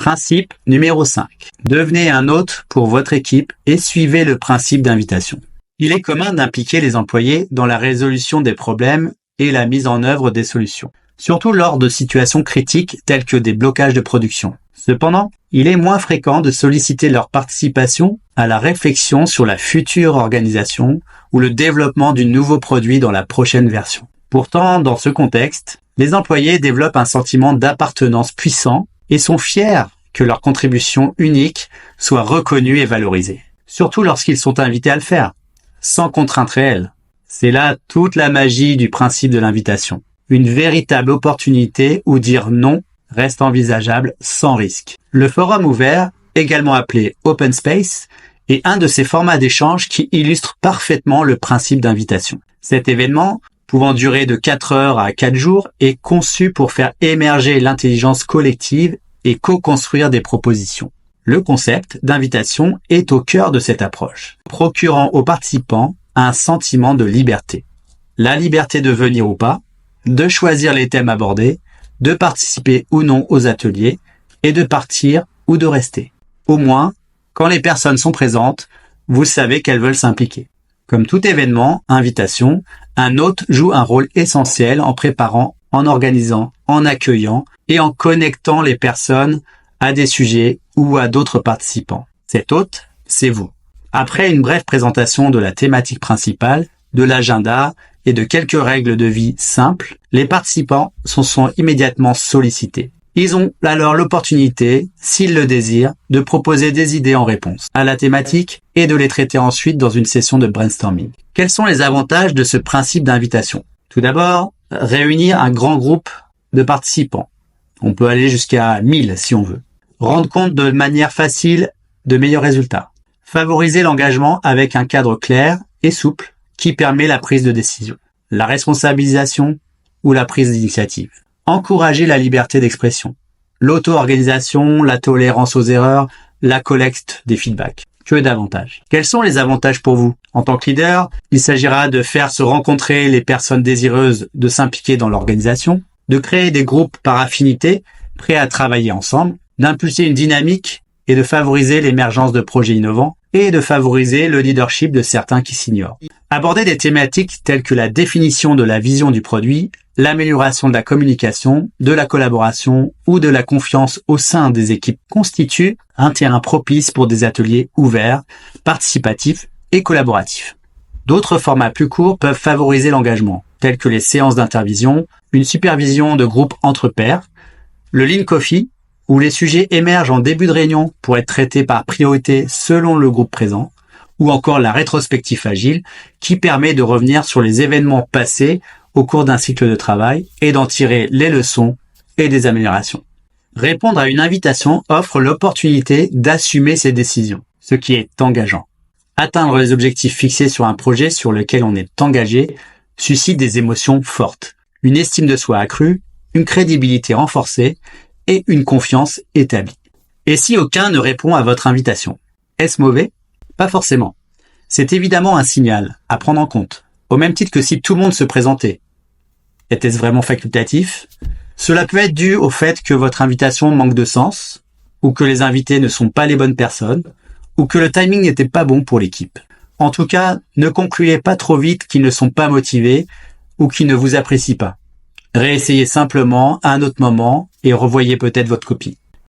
Principe numéro 5. Devenez un hôte pour votre équipe et suivez le principe d'invitation. Il est commun d'impliquer les employés dans la résolution des problèmes et la mise en œuvre des solutions, surtout lors de situations critiques telles que des blocages de production. Cependant, il est moins fréquent de solliciter leur participation à la réflexion sur la future organisation ou le développement du nouveau produit dans la prochaine version. Pourtant, dans ce contexte, les employés développent un sentiment d'appartenance puissant et sont fiers que leur contribution unique soit reconnue et valorisée. Surtout lorsqu'ils sont invités à le faire, sans contrainte réelle. C'est là toute la magie du principe de l'invitation. Une véritable opportunité où dire non reste envisageable sans risque. Le forum ouvert, également appelé Open Space, est un de ces formats d'échange qui illustre parfaitement le principe d'invitation. Cet événement, pouvant durer de 4 heures à 4 jours, est conçu pour faire émerger l'intelligence collective et co-construire des propositions. Le concept d'invitation est au cœur de cette approche, procurant aux participants un sentiment de liberté. La liberté de venir ou pas, de choisir les thèmes abordés, de participer ou non aux ateliers et de partir ou de rester. Au moins, quand les personnes sont présentes, vous savez qu'elles veulent s'impliquer. Comme tout événement, invitation, un hôte joue un rôle essentiel en préparant, en organisant, en accueillant et en connectant les personnes à des sujets ou à d'autres participants. Cet hôte, c'est vous. Après une brève présentation de la thématique principale, de l'agenda et de quelques règles de vie simples, les participants sont immédiatement sollicités. Ils ont alors l'opportunité, s'ils le désirent, de proposer des idées en réponse à la thématique et de les traiter ensuite dans une session de brainstorming. Quels sont les avantages de ce principe d'invitation? Tout d'abord, réunir un grand groupe de participants. On peut aller jusqu'à 1000 si on veut. Rendre compte de manière facile de meilleurs résultats. Favoriser l'engagement avec un cadre clair et souple qui permet la prise de décision, la responsabilisation ou la prise d'initiative. Encourager la liberté d'expression, l'auto-organisation, la tolérance aux erreurs, la collecte des feedbacks. Que d'avantages. Quels sont les avantages pour vous? En tant que leader, il s'agira de faire se rencontrer les personnes désireuses de s'impliquer dans l'organisation, de créer des groupes par affinité, prêts à travailler ensemble, d'impulser une dynamique et de favoriser l'émergence de projets innovants, et de favoriser le leadership de certains qui s'ignorent. Aborder des thématiques telles que la définition de la vision du produit, l'amélioration de la communication, de la collaboration ou de la confiance au sein des équipes constitue un terrain propice pour des ateliers ouverts, participatifs et collaboratifs. D'autres formats plus courts peuvent favoriser l'engagement, tels que les séances d'intervision, une supervision de groupe entre pairs, le Lean Coffee, où les sujets émergent en début de réunion pour être traités par priorité selon le groupe présent, ou encore la rétrospective agile, qui permet de revenir sur les événements passés au cours d'un cycle de travail et d'en tirer les leçons et des améliorations. Répondre à une invitation offre l'opportunité d'assumer ses décisions, ce qui est engageant. Atteindre les objectifs fixés sur un projet sur lequel on est engagé suscite des émotions fortes, une estime de soi accrue, une crédibilité renforcée et une confiance établie. Et si aucun ne répond à votre invitation, est-ce mauvais? Pas forcément. C'est évidemment un signal à prendre en compte, au même titre que si tout le monde se présentait. Était-ce vraiment facultatif? Cela peut être dû au fait que votre invitation manque de sens, ou que les invités ne sont pas les bonnes personnes, ou que le timing n'était pas bon pour l'équipe. En tout cas, ne concluez pas trop vite qu'ils ne sont pas motivés ou qu'ils ne vous apprécient pas. Réessayez simplement à un autre moment et revoyez peut-être votre copie.